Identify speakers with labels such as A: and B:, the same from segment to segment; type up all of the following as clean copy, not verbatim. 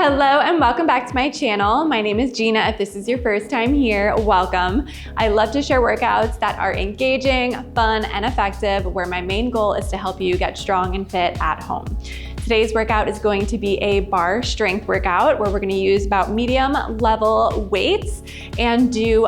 A: Hello and welcome back to my channel. My name is Gina. If this is your first time here, welcome. I love to share workouts that are engaging, fun, and effective, where my main goal is to help you get strong and fit at home. Today's workout is going to be a bar strength workout where we're going to use about medium level weights and do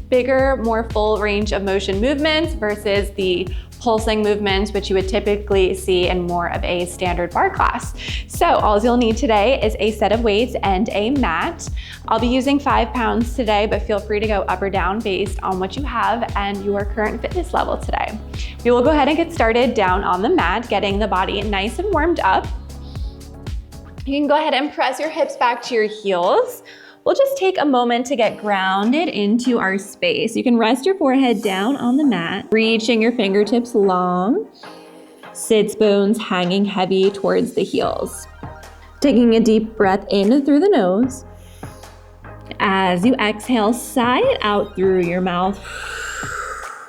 A: bigger, more full range of motion movements versus the pulsing movements, which you would typically see in more of a standard bar class. So all you'll need today is a set of weights and a mat. I'll be using 5 pounds today, but feel free to go up or down based on what you have and your current fitness level today. We will go ahead and get started down on the mat, getting the body nice and warmed up. You can go ahead and press your hips back to your heels. We'll just take a moment to get grounded into our space. You can rest your forehead down on the mat, reaching your fingertips long, sits bones hanging heavy towards the heels. Taking a deep breath in through the nose. As you exhale, sigh it out through your mouth,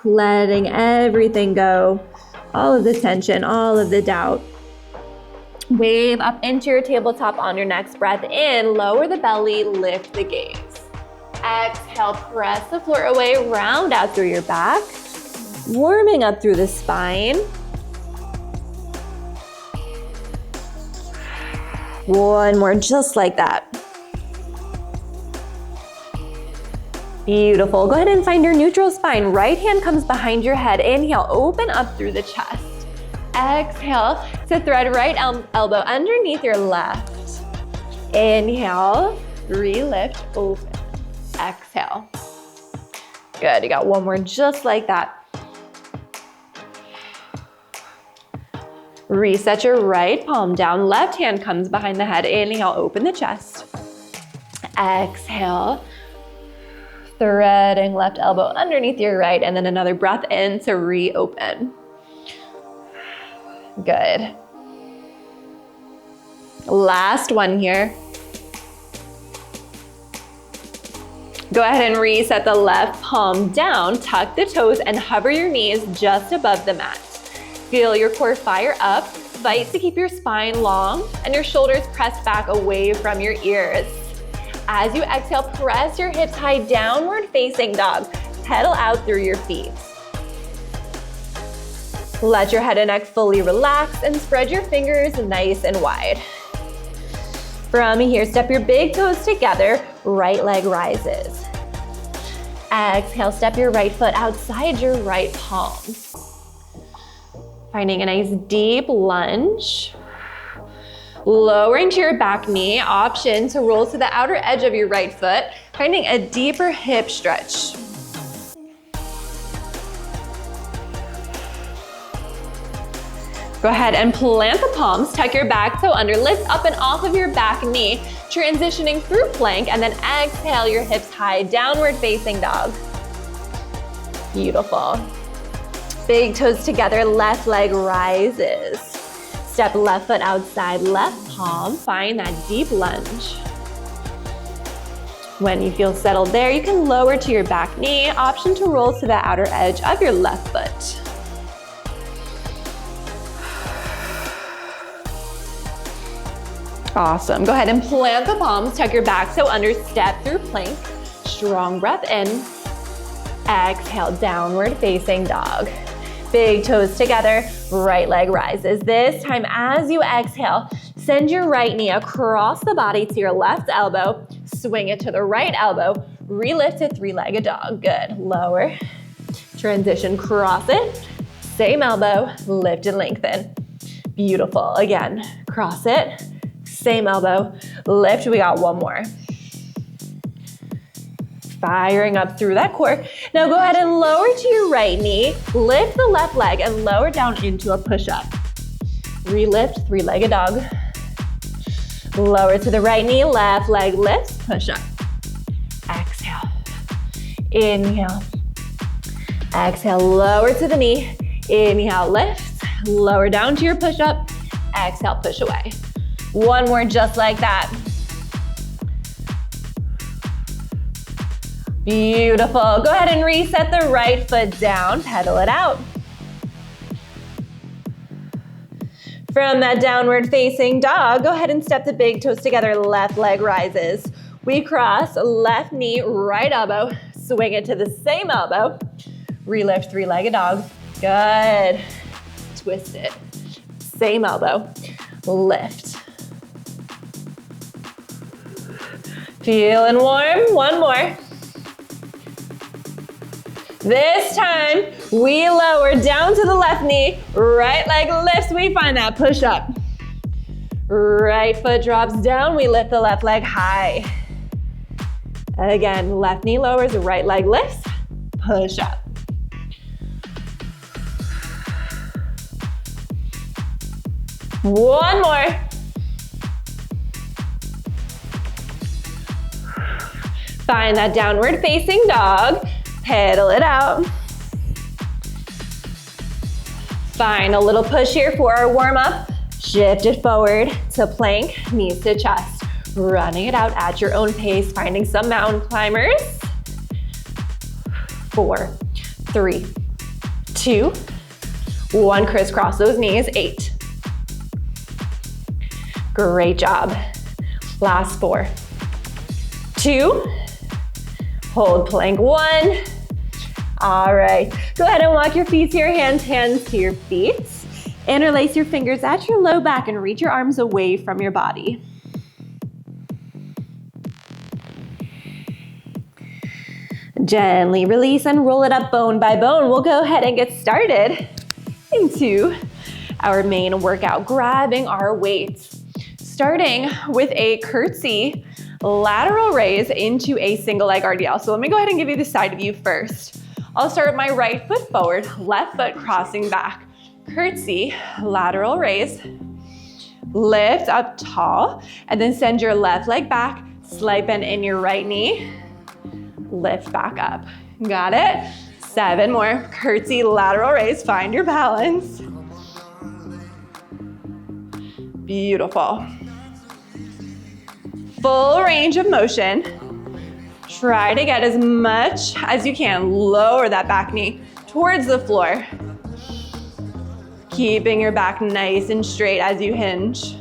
A: letting everything go, all of the tension, all of the doubt. Wave up into your tabletop on your next breath in, lower the belly, lift the gaze. Exhale, press the floor away, round out through your back, warming up through the spine. One more, just like that. Beautiful. Go ahead and find your neutral spine. Right hand comes behind your head. Inhale, open up through the chest. Exhale to thread right elbow underneath your left. Inhale, re-lift, open. Exhale. Good, you got one more just like that. Reset your right palm down, left hand comes behind the head. Inhale, open the chest. Exhale, threading left elbow underneath your right, and then another breath in to reopen. Good. Last one here. Go ahead and reset the left palm down, tuck the toes, and hover your knees just above the mat. Feel your core fire up. Fight to keep your spine long and your shoulders pressed back away from your ears. As you exhale, press your hips high, downward facing dog. Pedal out through your feet. Let your head and neck fully relax and spread your fingers nice and wide. From here, step your big toes together, right leg rises. Exhale, step your right foot outside your right palm. Finding a nice deep lunge. Lowering to your back knee, option to roll to the outer edge of your right foot, finding a deeper hip stretch. Go ahead and plant the palms, tuck your back toe under, lift up and off of your back knee, transitioning through plank, and then exhale your hips high, downward facing dog. Beautiful. Big toes together, left leg rises. Step left foot outside, left palm, find that deep lunge. When you feel settled there, you can lower to your back knee, option to roll to the outer edge of your left foot. Awesome. Go ahead and plant the palms, tuck your back toe under, step through plank. Strong breath in. Exhale, downward facing dog. Big toes together, right leg rises. This time as you exhale, send your right knee across the body to your left elbow, swing it to the right elbow, relift to three-legged dog. Good. Lower, transition, cross it, same elbow, lift and lengthen. Beautiful. Again, cross it. Same elbow, lift, we got one more. Firing up through that core. Now go ahead and lower to your right knee, lift the left leg and lower down into a push-up. Relift, three-legged dog. Lower to the right knee, left leg lifts, push-up. Exhale, inhale. Exhale, lower to the knee. Inhale, lift, lower down to your push-up. Exhale, push away. One more just like that. Beautiful. Go ahead and reset the right foot down, pedal it out. From that downward facing dog, go ahead and step the big toes together, left leg rises. We cross, left knee, right elbow, swing it to the same elbow. Relift, three-legged dog. Good. Twist it. Same elbow, lift. Feeling warm, one more. This time, we lower down to the left knee, right leg lifts, we find that push up. Right foot drops down, we lift the left leg high. Again, left knee lowers, right leg lifts, push up. One more. Find that downward facing dog. Pedal it out. Find a little push here for our warm up. Shift it forward to plank, knees to chest. Running it out at your own pace, finding some mountain climbers. 4, 3, 2, 1. Crisscross those knees. 8. Great job. Last 4, 2, hold plank 1. All right, go ahead and walk your feet to your hands to your feet. Interlace your fingers at your low back and reach your arms away from your body. Gently release and roll it up bone by bone. We'll go ahead and get started into our main workout, grabbing our weights. Starting with a curtsy lateral raise into a single leg RDL. So let me go ahead and give you the side view first. I'll start with my right foot forward, left foot crossing back. Curtsy, lateral raise, lift up tall, and then send your left leg back, slight bend in your right knee, lift back up. Got it? 7 more. Curtsy, lateral raise, find your balance. Beautiful. Full range of motion. Try to get as much as you can. Lower that back knee towards the floor. Keeping your back nice and straight as you hinge.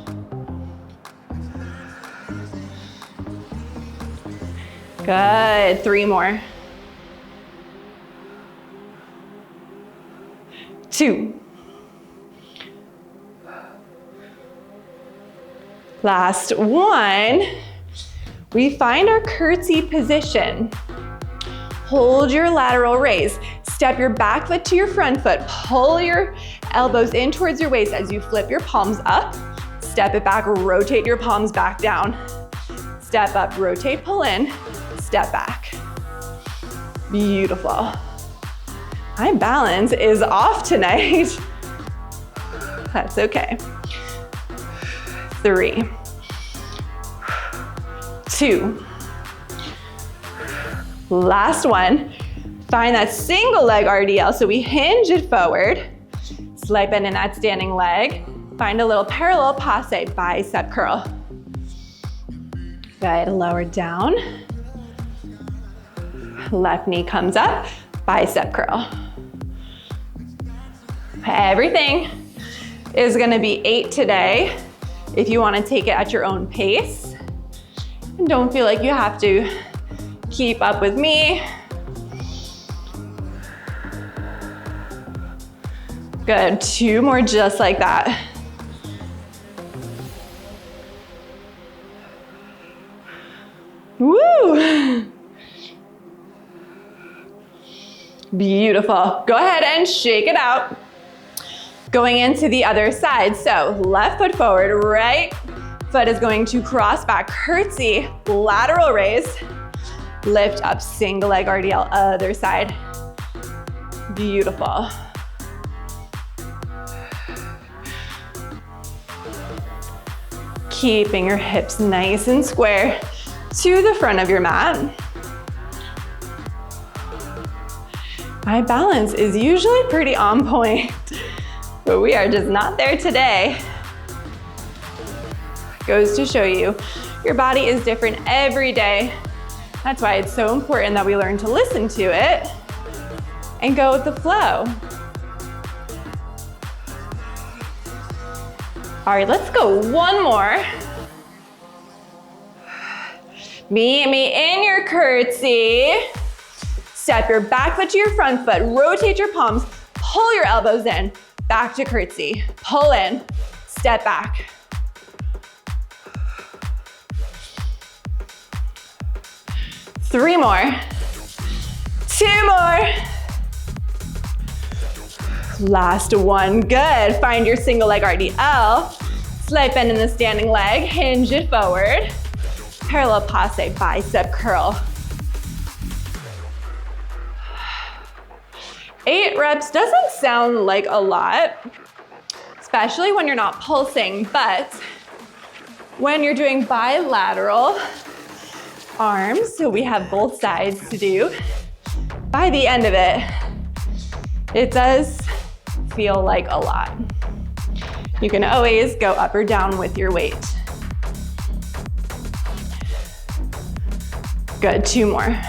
A: Good. 3 more. 2. Last 1. We find our curtsy position. Hold your lateral raise. Step your back foot to your front foot. Pull your elbows in towards your waist as you flip your palms up. Step it back, rotate your palms back down. Step up, rotate, pull in, step back. Beautiful. My balance is off tonight. That's okay. 3, 2. Last 1. Find that single leg RDL. So we hinge it forward. Slight bend in that standing leg. Find a little parallel passe, bicep curl. Good, lower down. Left knee comes up, bicep curl. Everything is gonna be 8 today. If you wanna take it at your own pace. And don't feel like you have to keep up with me. Good, 2 more just like that. Woo! Beautiful. Go ahead and shake it out. Going into the other side. So left foot forward, right foot is going to cross back, curtsy, lateral raise, lift up, single leg RDL, other side. Beautiful. Keeping your hips nice and square to the front of your mat. My balance is usually pretty on point, but we are just not there today. Goes to show you, your body is different every day. That's why it's so important that we learn to listen to it and go with the flow. All right, let's go one more. Meet me in your curtsy. Step your back foot to your front foot, rotate your palms, pull your elbows in, back to curtsy. Pull in, step back. Three more. Two more. Last one, good. Find your single leg RDL. Slight bend in the standing leg, hinge it forward. Parallel passe, bicep curl. 8 reps doesn't sound like a lot, especially when you're not pulsing, but when you're doing bilateral arms, so we have both sides to do, by the end of it, it does feel like a lot. You can always go up or down with your weight. Good, 2 more.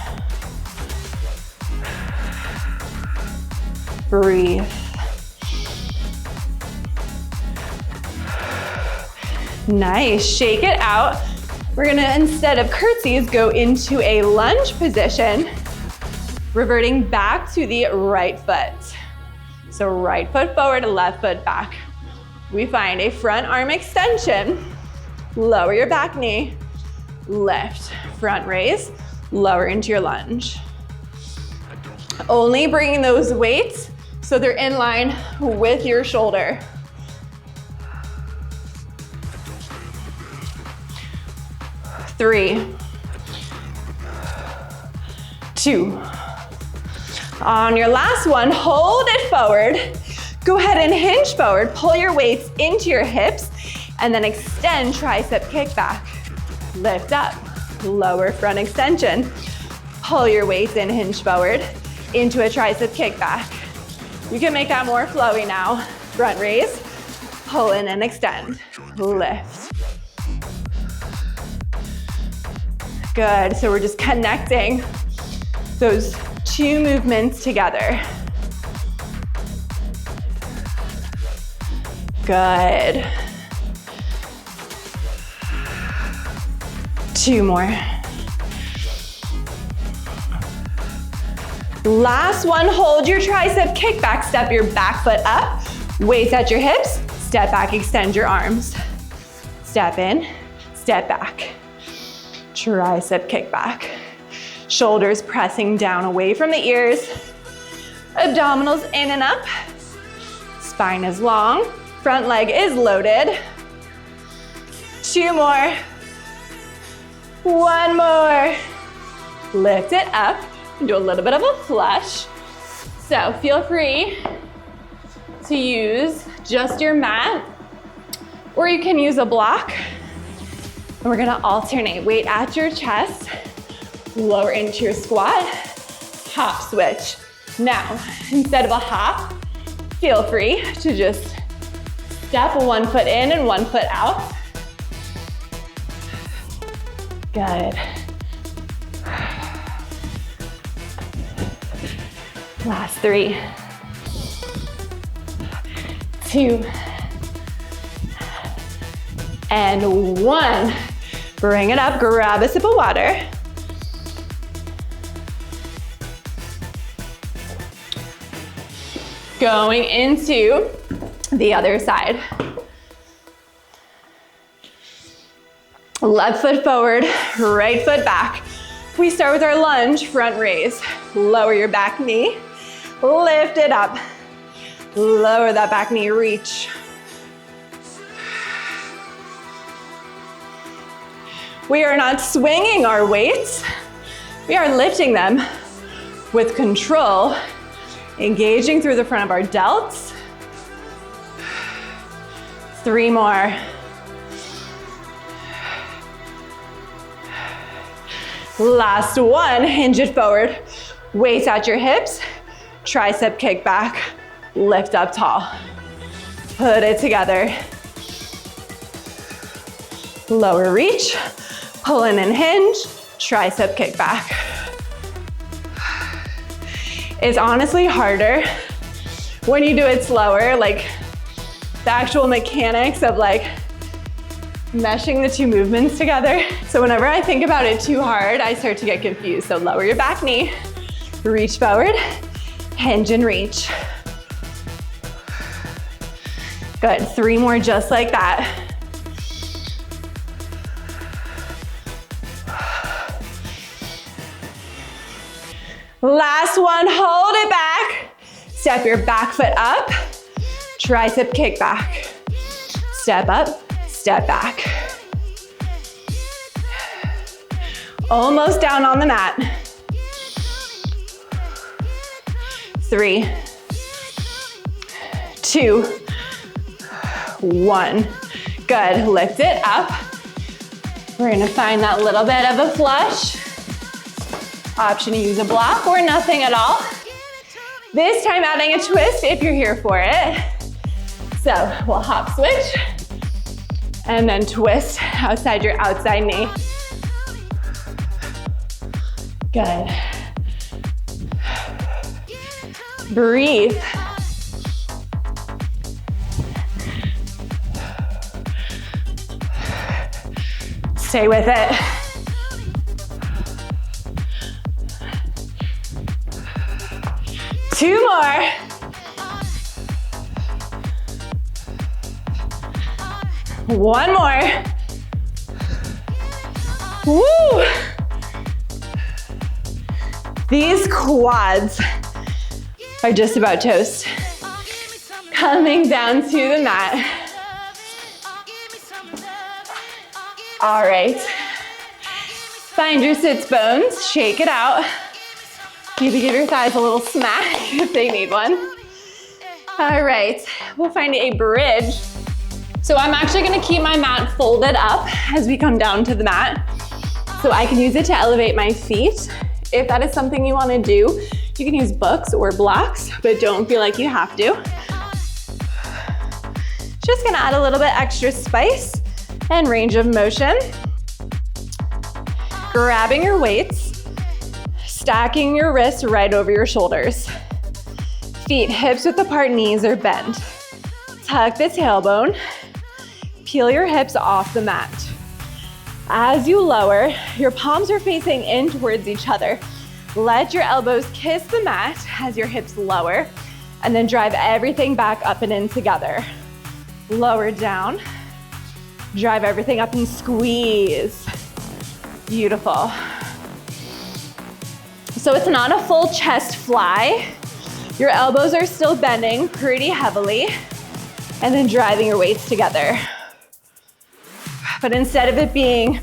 A: Breathe. Nice, shake it out. We're gonna, instead of curtsies, go into a lunge position, reverting back to the right foot. So right foot forward, left foot back. We find a front arm extension, lower your back knee, lift, front raise, lower into your lunge. Only bringing those weights so they're in line with your shoulder. Three, 2. On your last one, hold it forward. Go ahead and hinge forward, pull your weights into your hips, and then extend tricep kickback. Lift up, lower front extension. Pull your weights in, hinge forward, into a tricep kickback. You can make that more flowy now. Front raise, pull in and extend, lift. Good, so we're just connecting those 2 movements together. Good. 2 more. Last one, hold your tricep kickback, step your back foot up, weights at your hips, step back, extend your arms. Step in, step back. Tricep kickback. Shoulders pressing down away from the ears. Abdominals in and up. Spine is long. Front leg is loaded. 2 more. 1 more. Lift it up. Do a little bit of a flush. So feel free to use just your mat, or you can use a block. And we're gonna alternate weight at your chest, lower into your squat, hop switch. Now, instead of a hop, feel free to just step 1 foot in and 1 foot out. Good. Last 3, 2, and 1. Bring it up, grab a sip of water. Going into the other side. Left foot forward, right foot back. We start with our lunge, front raise. Lower your back knee, lift it up. Lower that back knee, reach. We are not swinging our weights. We are lifting them with control, engaging through the front of our delts. 3 more. Last one, hinge it forward. Weights at your hips, tricep kick back, lift up tall. Put it together. Lower reach, pull in and hinge, tricep kick back. It's honestly harder when you do it slower, like the actual mechanics of like meshing the two movements together. So whenever I think about it too hard, I start to get confused. So lower your back knee, reach forward, hinge and reach. Good, 3 more just like that. Last one, hold it back. Step your back foot up, tricep kick back. Step up, step back. Almost down on the mat. 3, 2, 1. Good, lift it up. We're gonna find that little bit of a flush. Option to use a block or nothing at all. This time adding a twist if you're here for it. So we'll hop switch and then twist outside your outside knee. Good. Breathe. Stay with it. Two more. One more. Woo! These quads are just about toast. Coming down to the mat. All right. Find your sits bones, shake it out. Maybe give your thighs a little smack if they need one. All right, we'll find a bridge. So I'm actually gonna keep my mat folded up as we come down to the mat. So I can use it to elevate my feet. If that is something you wanna do, you can use books or blocks, but don't feel like you have to. Just gonna add a little bit extra spice and range of motion. Grabbing your weights. Stacking your wrists right over your shoulders. Feet hips width apart, knees are bent. Tuck the tailbone. Peel your hips off the mat. As you lower, your palms are facing in towards each other. Let your elbows kiss the mat as your hips lower, and then drive everything back up and in together. Lower down. Drive everything up and squeeze. Beautiful. So it's not a full chest fly. Your elbows are still bending pretty heavily, and then driving your weights together. But instead of it being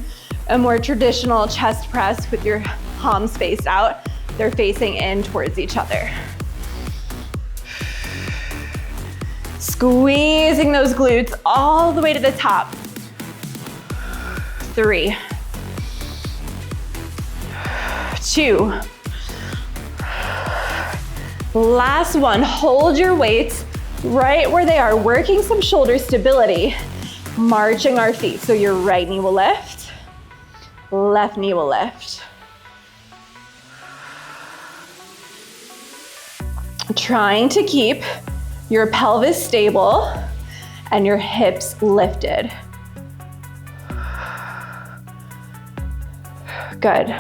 A: a more traditional chest press with your palms spaced out, they're facing in towards each other. Squeezing those glutes all the way to the top. 3, 2, last one. Hold your weights right where they are, working some shoulder stability, marching our feet. So your right knee will lift, left knee will lift. Trying to keep your pelvis stable and your hips lifted. Good.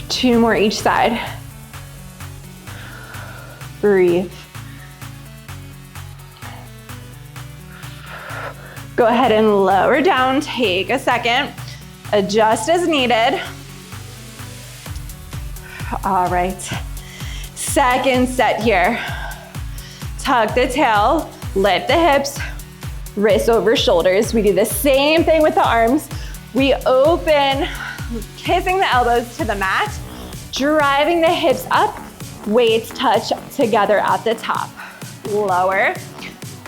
A: 2 more each side. Breathe. Go ahead and lower down, take a second, adjust as needed. All right, second set here. Tuck the tail, lift the hips, wrists over shoulders. We do the same thing with the arms. We open, kissing the elbows to the mat, driving the hips up, weights touch together at the top. Lower,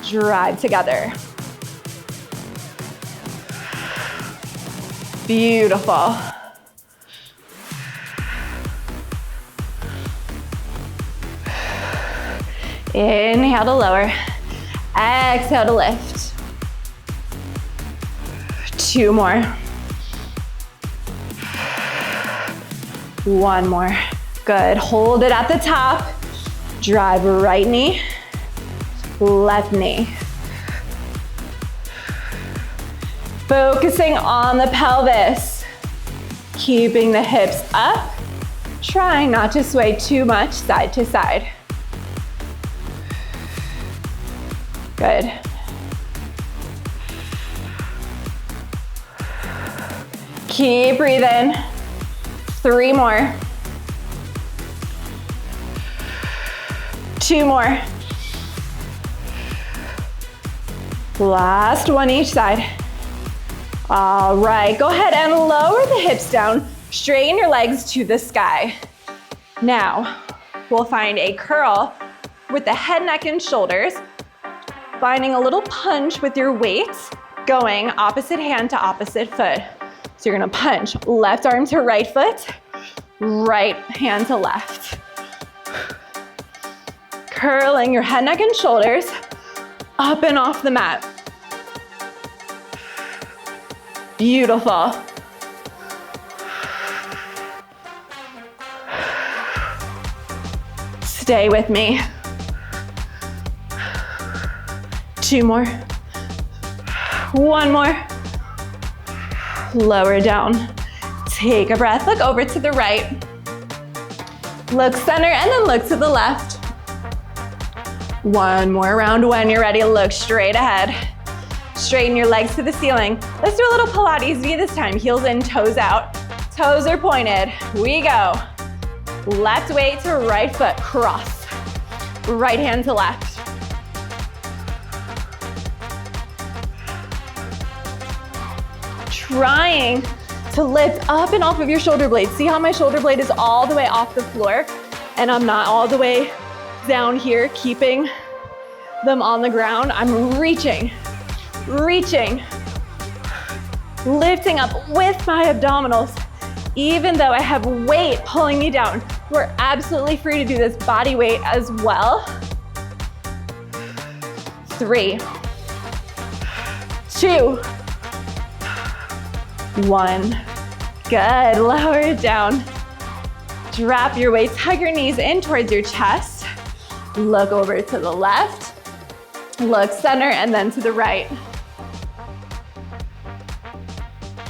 A: drive together. Beautiful. Inhale to lower, exhale to lift. 2 more. 1 more. Good, hold it at the top. Drive right knee, left knee. Focusing on the pelvis. Keeping the hips up. Trying not to sway too much side to side. Good. Keep breathing. 3 more. 2 more. Last one each side. All right, go ahead and lower the hips down. Straighten your legs to the sky. Now, we'll find a curl with the head, neck, and shoulders. Finding a little punch with your weights, going opposite hand to opposite foot. So you're gonna punch left arm to right foot, right hand to left. Curling your head, neck, and shoulders up and off the mat. Beautiful. Stay with me. 2 more. 1 more. Lower down. Take a breath, look over to the right. Look center and then look to the left. 1 more round. When you're ready, look straight ahead. Straighten your legs to the ceiling. Let's do a little Pilates V this time. Heels in, toes out. Toes are pointed. We go. Left weight to right foot, cross. Right hand to left. Trying to lift up and off of your shoulder blade. See how my shoulder blade is all the way off the floor and I'm not all the way down here, keeping them on the ground. I'm reaching, lifting up with my abdominals, even though I have weight pulling me down. We're absolutely free to do this body weight as well. 3, 2, 1. Good, lower it down. Drop your weights, hug your knees in towards your chest. Look over to the left, look center, and then to the right.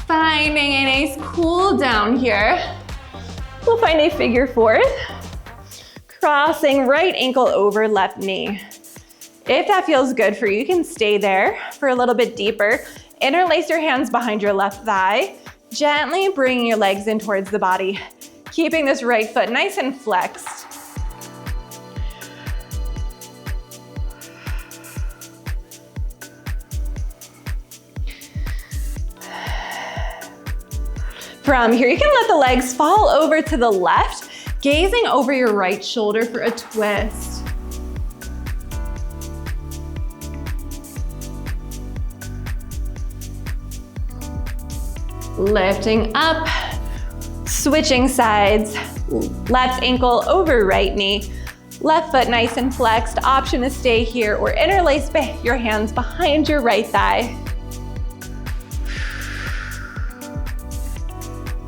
A: Finding a nice cool down here. We'll find a figure 4. Crossing right ankle over left knee. If that feels good for you, you can stay there for a little bit deeper. Interlace your hands behind your left thigh. Gently bringing your legs in towards the body. Keeping this right foot nice and flexed. From here, you can let the legs fall over to the left, gazing over your right shoulder for a twist. Lifting up, switching sides, left ankle over right knee, left foot nice and flexed. Option to stay here or interlace your hands behind your right thigh.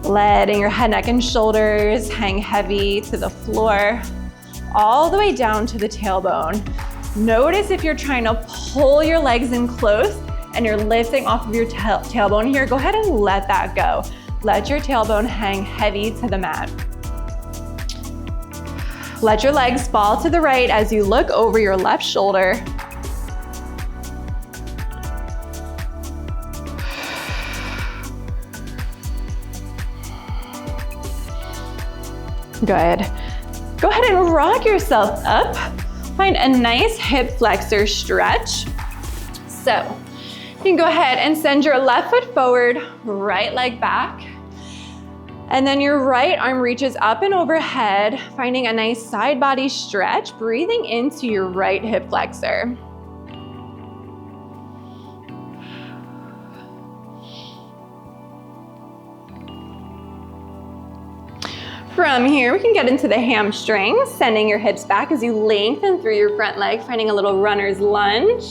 A: Letting your head, neck, and shoulders hang heavy to the floor, all the way down to the tailbone. Notice if you're trying to pull your legs in close and you're lifting off of your tailbone here, go ahead and let that go. Let your tailbone hang heavy to the mat. Let your legs fall to the right as you look over your left shoulder. Good. Go ahead and rock yourself up. Find a nice hip flexor stretch. So you can go ahead and send your left foot forward, right leg back. And then your right arm reaches up and overhead, finding a nice side body stretch, breathing into your right hip flexor. From here, we can get into the hamstrings, sending your hips back as you lengthen through your front leg, finding a little runner's lunge.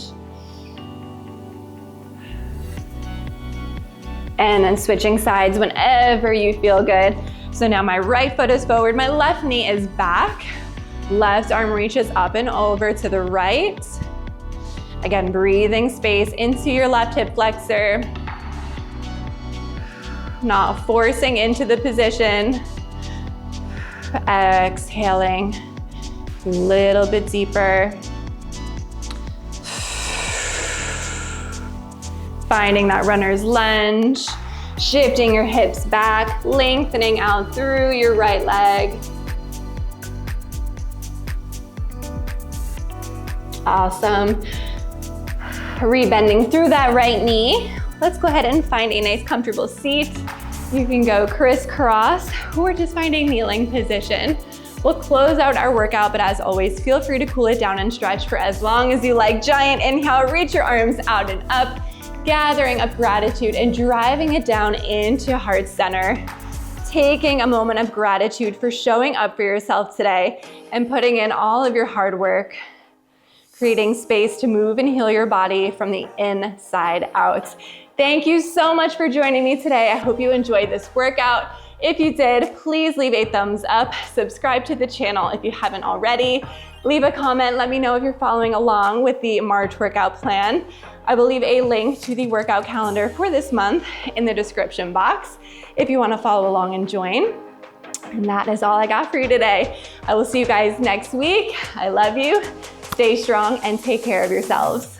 A: And then switching sides whenever you feel good. So now my right foot is forward, my left knee is back. Left arm reaches up and over to the right. Again, breathing space into your left hip flexor. Not forcing into the position. Exhaling a little bit deeper. Finding that runner's lunge. Shifting your hips back, lengthening out through your right leg. Awesome. Rebending through that right knee. Let's go ahead and find a nice comfortable seat. You can go crisscross or just find a kneeling position. We'll close out our workout, but as always, feel free to cool it down and stretch for as long as you like. Giant inhale, reach your arms out and up, gathering up gratitude and driving it down into heart center. Taking a moment of gratitude for showing up for yourself today and putting in all of your hard work, creating space to move and heal your body from the inside out. Thank you so much for joining me today. I hope you enjoyed this workout. If you did, please leave a thumbs up, subscribe to the channel if you haven't already, leave a comment, let me know if you're following along with the March workout plan. I will leave a link to the workout calendar for this month in the description box if you want to follow along and join. And that is all I got for you today. I will see you guys next week. I love you. Stay strong and take care of yourselves.